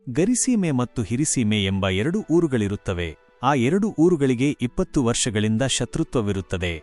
ಗರಿಸೀಮೆ ಮತ್ತು ಹಿರಿಸೀಮೆ ಎಂಬ 2 ಊರುಗಳಿರುತ್ತವೆ. ಆ 2 ಊರುಗಳಿಗೆ 20 ವರ್ಷಗಳಿಂದ ಶತ್ರುತ್ವವಿರುತ್ತದೆ.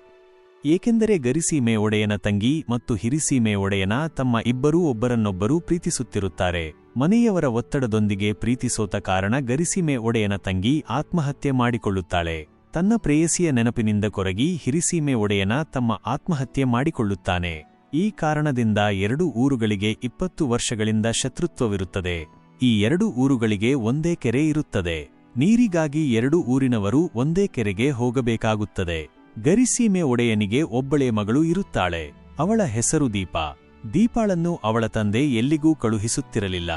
ಏಕೆಂದರೆ ಗರಿಸೀಮೆ ಒಡೆಯನ ತಂಗಿ ಮತ್ತು ಹಿರಿಸೀಮೆ ಒಡೆಯನ ತಮ್ಮ ಇಬ್ಬರೂ ಒಬ್ಬರನ್ನೊಬ್ಬರು ಪ್ರೀತಿಸುತ್ತಿರುತ್ತಾರೆ. ಮನೆಯವರ ಒತ್ತಡದೊಂದಿಗೆ ಪ್ರೀತಿಸೋತ ಕಾರಣ ಗರಿಸೀಮೆ ಒಡೆಯನ ತಂಗಿ ಆತ್ಮಹತ್ಯೆ ಮಾಡಿಕೊಳ್ಳುತ್ತಾಳೆ. ತನ್ನ ಪ್ರೇಯಸಿಯ ನೆನಪಿನಿಂದ ಕೊರಗಿ ಹಿರಿಸೀಮೆ ಒಡೆಯನ ತಮ್ಮ ಆತ್ಮಹತ್ಯೆ ಮಾಡಿಕೊಳ್ಳುತ್ತಾನೆ. ಈ ಕಾರಣದಿಂದ 2 ಊರುಗಳಿಗೆ 20 ವರ್ಷಗಳಿಂದ ಶತ್ರುತ್ವವಿರುತ್ತದೆ. ಈ 2 ಊರುಗಳಿಗೆ ಒಂದೇ ಕೆರೆ ಇರುತ್ತದೆ. ನೀರಿಗಾಗಿ 2 ಊರಿನವರು ಒಂದೇ ಕೆರೆಗೆ ಹೋಗಬೇಕಾಗುತ್ತದೆ. ಗರಿಸೀಮೆ ಒಡೆಯನಿಗೆ ಒಬ್ಬಳೇ ಮಗಳು ಇರುತ್ತಾಳೆ. ಅವಳ ಹೆಸರು ದೀಪ. ದೀಪಾಳನ್ನು ಅವಳ ತಂದೆ ಎಲ್ಲಿಗೂ ಕಳುಹಿಸುತ್ತಿರಲಿಲ್ಲ.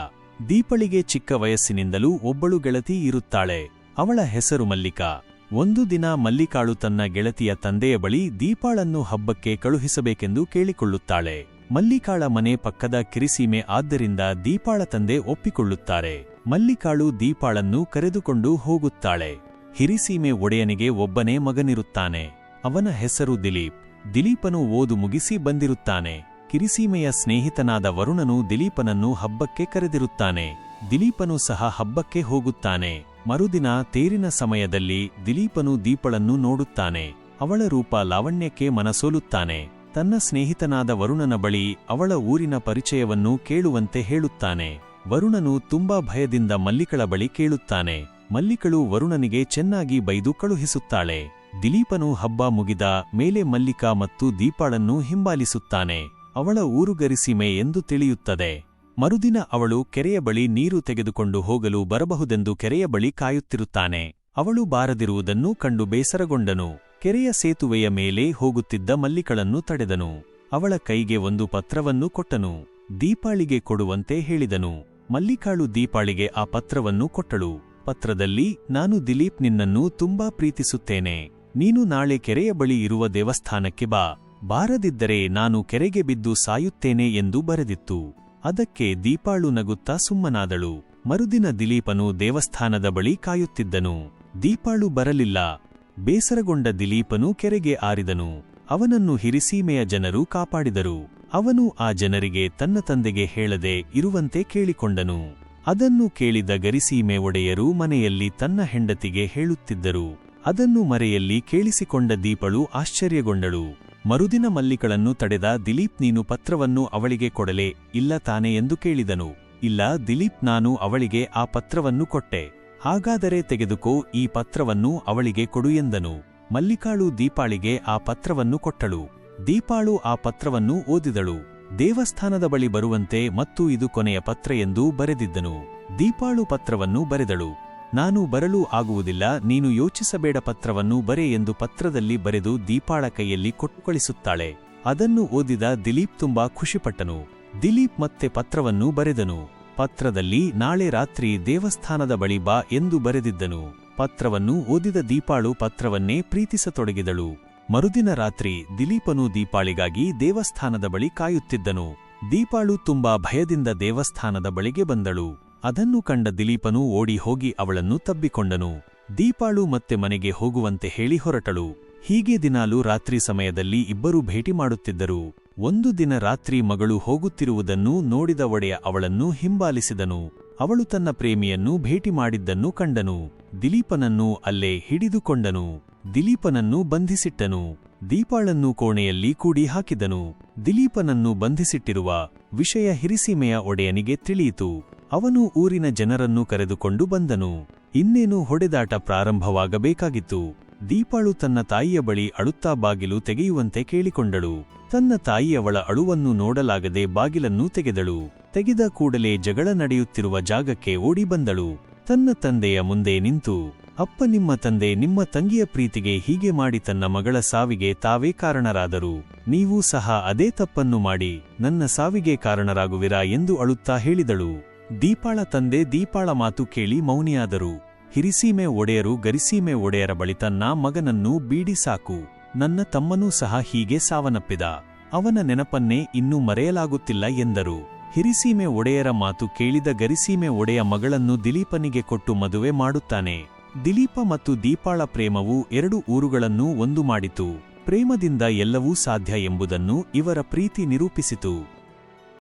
ದೀಪಳಿಗೆ ಚಿಕ್ಕ ವಯಸ್ಸಿನಿಂದಲೂ ಒಬ್ಬಳು ಗೆಳತಿ ಇರುತ್ತಾಳೆ. ಅವಳ ಹೆಸರು ಮಲ್ಲಿಕಾ. ಒಂದು ದಿನ ಮಲ್ಲಿಕಾಳು ತನ್ನ ಗೆಳತಿಯ ತಂದೆಯ ಬಳಿ ದೀಪಾಳನ್ನು ಹಬ್ಬಕ್ಕೆ ಕಳುಹಿಸಬೇಕೆಂದು ಕೇಳಿಕೊಳ್ಳುತ್ತಾಳೆ. ಮಲ್ಲಿಕಾಳ ಮನೆ ಪಕ್ಕದ ಕಿರಿಸೀಮೆ ಆದ್ದರಿಂದ ದೀಪಾಳ ತಂದೆ ಒಪ್ಪಿಕೊಳ್ಳುತ್ತಾರೆ. ಮಲ್ಲಿಕಾಳು ದೀಪಾಳನ್ನು ಕರೆದುಕೊಂಡು ಹೋಗುತ್ತಾಳೆ. ಹಿರಿಸೀಮೆ ಒಡೆಯನಿಗೆ ಒಬ್ಬನೇ ಮಗನಿರುತ್ತಾನೆ. ಅವನ ಹೆಸರು ದಿಲೀಪ್. ದಿಲೀಪನು ಓದು ಮುಗಿಸಿ ಬಂದಿರುತ್ತಾನೆ. ಕಿರಿಸೀಮೆಯ ಸ್ನೇಹಿತನಾದ ವರುಣನು ದಿಲೀಪನನ್ನು ಹಬ್ಬಕ್ಕೆ ಕರೆದಿರುತ್ತಾನೆ. ದಿಲೀಪನು ಸಹ ಹಬ್ಬಕ್ಕೆ ಹೋಗುತ್ತಾನೆ. ಮರುದಿನ ತೇರಿನ ಸಮಯದಲ್ಲಿ ದಿಲೀಪನು ದೀಪಳನ್ನು ನೋಡುತ್ತಾನೆ. ಅವಳ ರೂಪ ಲಾವಣ್ಯಕ್ಕೆ ಮನಸೋಲುತ್ತಾನೆ. ತನ್ನ ಸ್ನೇಹಿತನಾದ ವರುಣನ ಬಳಿ ಅವಳ ಊರಿನ ಪರಿಚಯವನ್ನು ಕೇಳುವಂತೆ ಹೇಳುತ್ತಾನೆ. ವರುಣನು ತುಂಬಾ ಭಯದಿಂದ ಮಲ್ಲಿಕಳ ಬಳಿ ಕೇಳುತ್ತಾನೆ. ಮಲ್ಲಿಕಳು ವರುಣನಿಗೆ ಚೆನ್ನಾಗಿ ಬೈದು ಕಳುಹಿಸುತ್ತಾಳೆ. ದಿಲೀಪನು ಹಬ್ಬ ಮುಗಿದ ಮೇಲೆ ಮಲ್ಲಿಕಾ ಮತ್ತು ದೀಪಾಳನ್ನು ಹಿಂಬಾಲಿಸುತ್ತಾನೆ. ಅವಳ ಊರು ಗರಿಸೀಮೆ ಎಂದು ತಿಳಿಯುತ್ತದೆ. ಮರುದಿನ ಅವಳು ಕೆರೆಯ ಬಳಿ ನೀರು ತೆಗೆದುಕೊಂಡು ಹೋಗಲು ಬರಬಹುದೆಂದು ಕೆರೆಯ ಬಳಿ ಕಾಯುತ್ತಿರುತ್ತಾನೆ. ಅವಳು ಬಾರದಿರುವುದನ್ನು ಕಂಡು ಬೇಸರಗೊಂಡನು. ಕೆರೆಯ ಸೇತುವೆಯ ಮೇಲೆ ಹೋಗುತ್ತಿದ್ದ ಮಲ್ಲಿಕಳನ್ನು ತಡೆದನು. ಅವಳ ಕೈಗೆ ಒಂದು ಪತ್ರವನ್ನು ಕೊಟ್ಟನು. ದೀಪಾಳಿಗೆ ಕೊಡುವಂತೆ ಹೇಳಿದನು. ಮಲ್ಲಿಕಾಳು ದೀಪಾಳಿಗೆ ಆ ಪತ್ರವನ್ನು ಕೊಟ್ಟಳು. ಪತ್ರದಲ್ಲಿ, ನಾನು ದಿಲೀಪ್ ನಿನ್ನನ್ನು ತುಂಬಾ ಪ್ರೀತಿಸುತ್ತೇನೆ. ನೀನು ನಾಳೆ ಕೆರೆಯ ಬಳಿ ಇರುವ ದೇವಸ್ಥಾನಕ್ಕೆ ಬಾ. ಬಾರದಿದ್ದರೆ ನಾನು ಕೆರೆಗೆ ಬಿದ್ದು ಸಾಯುತ್ತೇನೆ ಎಂದು ಬರೆದಿತ್ತು. ಅದಕ್ಕೆ ದೀಪಾಳು ನಗುತ್ತಾ ಸುಮ್ಮನಾದಳು. ಮರುದಿನ ದಿಲೀಪನು ದೇವಸ್ಥಾನದ ಬಳಿ ಕಾಯುತ್ತಿದ್ದನು. ದೀಪಾಳು ಬರಲಿಲ್ಲ. ಬೇಸರಗೊಂಡ ದಿಲೀಪನು ಕೆರೆಗೆ ಆರಿದನು. ಅವನನ್ನು ಹಿರಿಸೀಮೆಯ ಜನರು ಕಾಪಾಡಿದರು. ಅವನು ಆ ಜನರಿಗೆ ತನ್ನ ತಂದೆಗೆ ಹೇಳದೆ ಇರುವಂತೆ ಕೇಳಿಕೊಂಡನು. ಅದನ್ನು ಕೇಳಿದ ಗರಿಸೀಮೆ ಒಡೆಯರು ಮನೆಯಲ್ಲಿ ತನ್ನ ಹೆಂಡತಿಗೆ ಹೇಳುತ್ತಿದ್ದರು. ಅದನ್ನು ಮರೆಯಲ್ಲಿ ಕೇಳಿಸಿಕೊಂಡ ದೀಪಳು ಆಶ್ಚರ್ಯಗೊಂಡಳು. ಮರುದಿನ ಮಲ್ಲಿಕಳನ್ನು ತಡೆದ ದಿಲೀಪ್, ನೀನು ಪತ್ರವನ್ನು ಅವಳಿಗೆ ಕೊಡಲೇ ಇಲ್ಲ ತಾನೆ ಎಂದು ಕೇಳಿದನು. ಇಲ್ಲ ದಿಲೀಪ್, ನಾನು ಅವಳಿಗೆ ಆ ಪತ್ರವನ್ನು ಕೊಟ್ಟೆ. ಹಾಗಾದರೆ ತೆಗೆದುಕೋ, ಈ ಪತ್ರವನ್ನು ಅವಳಿಗೆ ಕೊಡು ಎಂದನು. ಮಲ್ಲಿಕಾಳು ದೀಪಾಳಿಗೆ ಆ ಪತ್ರವನ್ನು ಕೊಟ್ಟಳು. ದೀಪಾಳು ಆ ಪತ್ರವನ್ನು ಓದಿದಳು. ದೇವಸ್ಥಾನದ ಬಳಿ ಬರುವಂತೆ ಮತ್ತು ಇದು ಕೊನೆಯ ಪತ್ರ ಎಂದು ಬರೆದಿದ್ದನು. ದೀಪಾಳು ಪತ್ರವನ್ನು ಬರೆದಳು. ನಾನು ಬರಲು ಆಗುವುದಿಲ್ಲ, ನೀನು ಯೋಚಿಸಬೇಡ, ಪತ್ರವನ್ನು ಬರೆ ಎಂದು ಪತ್ರದಲ್ಲಿ ಬರೆದು ದೀಪಾಳ ಕೈಯಲ್ಲಿ ಕೊಟ್ಟು ಕಳಿಸುತ್ತಾಳೆ. ಅದನ್ನು ಓದಿದ ದಿಲೀಪ್ ತುಂಬಾ ಖುಷಿಪಟ್ಟನು. ದಿಲೀಪ್ ಮತ್ತೆ ಪತ್ರವನ್ನು ಬರೆದನು. ಪತ್ರದಲ್ಲಿ ನಾಳೆ ರಾತ್ರಿ ದೇವಸ್ಥಾನದ ಬಳಿ ಬಾ ಎಂದು ಬರೆದಿದ್ದನು. ಪತ್ರವನ್ನು ಓದಿದ ದೀಪಾಳು ಪತ್ರವನ್ನೇ ಪ್ರೀತಿಸತೊಡಗಿದಳು. ಮರುದಿನ ರಾತ್ರಿ ದಿಲೀಪನು ದೀಪಾಳಿಗಾಗಿ ದೇವಸ್ಥಾನದ ಬಳಿ ಕಾಯುತ್ತಿದ್ದನು. ದೀಪಾಳು ತುಂಬಾ ಭಯದಿಂದ ದೇವಸ್ಥಾನದ ಬಳಿಗೆ ಬಂದಳು. ಅದನ್ನು ಕಂಡ ದಿಲೀಪನು ಓಡಿ ಹೋಗಿ ಅವಳನ್ನು ತಬ್ಬಿಕೊಂಡನು. ದೀಪಾಳು ಮತ್ತೆ ಮನೆಗೆ ಹೋಗುವಂತೆ ಹೇಳಿ ಹೊರಟಳು. ಹೀಗೆ ದಿನಾಲೂ ರಾತ್ರಿ ಸಮಯದಲ್ಲಿ ಇಬ್ಬರೂ ಭೇಟಿ ಮಾಡುತ್ತಿದ್ದರು. ಒಂದು ದಿನ ರಾತ್ರಿ ಮಗಳು ಹೋಗುತ್ತಿರುವುದನ್ನು ನೋಡಿದ ಒಡೆಯ ಅವಳನ್ನು ಹಿಂಬಾಲಿಸಿದನು. ಅವಳು ತನ್ನ ಪ್ರೇಮಿಯನ್ನು ಭೇಟಿ ಮಾಡಿದ್ದನ್ನು ಕಂಡನು. ದಿಲೀಪನನ್ನು ಅಲ್ಲೇ ಹಿಡಿದುಕೊಂಡನು. ದಿಲೀಪನನ್ನು ಬಂಧಿಸಿಟ್ಟನು. ದೀಪಾಳನ್ನು ಕೋಣೆಯಲ್ಲಿ ಕೂಡಿ ಹಾಕಿದನು. ದಿಲೀಪನನ್ನು ಬಂಧಿಸಿಟ್ಟಿರುವ ವಿಷಯ ಹಿರಿಸೀಮೆಯ ಒಡೆಯನಿಗೆ ತಿಳಿಯಿತು. ಅವನು ಊರಿನ ಜನರನ್ನು ಕರೆದುಕೊಂಡು ಬಂದನು. ಇನ್ನೇನು ಹೊಡೆದಾಟ ಪ್ರಾರಂಭವಾಗಬೇಕಾಗಿತ್ತು. ದೀಪಾಳು ತನ್ನ ತಾಯಿಯ ಬಳಿ ಅಳುತ್ತಾ ಬಾಗಿಲು ತೆಗೆಯುವಂತೆ ಕೇಳಿಕೊಂಡಳು. ತನ್ನ ತಾಯಿ ಅವಳ ಅಳುವನ್ನು ನೋಡಲಾಗದೆ ಬಾಗಿಲನ್ನು ತೆಗೆದಳು. ತೆಗೆದ ಕೂಡಲೇ ಜಗಳ ನಡೆಯುತ್ತಿರುವ ಜಾಗಕ್ಕೆ ಓಡಿ ಬಂದಳು. ತನ್ನ ತಂದೆಯ ಮುಂದೆ ನಿಂತು, ಅಪ್ಪ, ನಿಮ್ಮ ತಂದೆ ನಿಮ್ಮ ತಂಗಿಯ ಪ್ರೀತಿಗೆ ಹೀಗೆ ಮಾಡಿ ತನ್ನ ಮಗಳ ಸಾವಿಗೆ ತಾವೇ ಕಾರಣರಾದರು. ನೀವೂ ಸಹ ಅದೇ ತಪ್ಪನ್ನು ಮಾಡಿ ನನ್ನ ಸಾವಿಗೆ ಕಾರಣರಾಗುವಿರಾ ಎಂದು ಅಳುತ್ತಾ ಹೇಳಿದಳು. ದೀಪಾಳ ತಂದೆ ದೀಪಾಳ ಮಾತು ಕೇಳಿ ಮೌನಿಯಾದರು. ಹಿರಿಸೀಮೆ ಒಡೆಯರು ಗರಿಸೀಮೆ ಒಡೆಯರ ಬಳಿ ತನ್ನ ಮಗನನ್ನು ಬೀಡಿ ಸಾಕು, ನನ್ನ ತಮ್ಮನೂ ಸಹ ಹೀಗೆ ಸಾವನ್ನಪ್ಪಿದ, ಅವನ ನೆನಪನ್ನೇ ಇನ್ನೂ ಮರೆಯಲಾಗುತ್ತಿಲ್ಲ ಎಂದರು. ಹಿರಿಸೀಮೆ ಒಡೆಯರ ಮಾತು ಕೇಳಿದ ಗರಿಸೀಮೆ ಒಡೆಯ ಮಗಳನ್ನು ದಿಲೀಪನಿಗೆ ಕೊಟ್ಟು ಮದುವೆ ಮಾಡುತ್ತಾನೆ. ದಿಲೀಪ ಮತ್ತು ದೀಪಾಳ ಪ್ರೇಮವು 2 ಊರುಗಳನ್ನು ಒಂದು ಮಾಡಿತು. ಪ್ರೇಮದಿಂದ ಎಲ್ಲವೂ ಸಾಧ್ಯ ಎಂಬುದನ್ನು ಇವರ ಪ್ರೀತಿ ನಿರೂಪಿಸಿತು.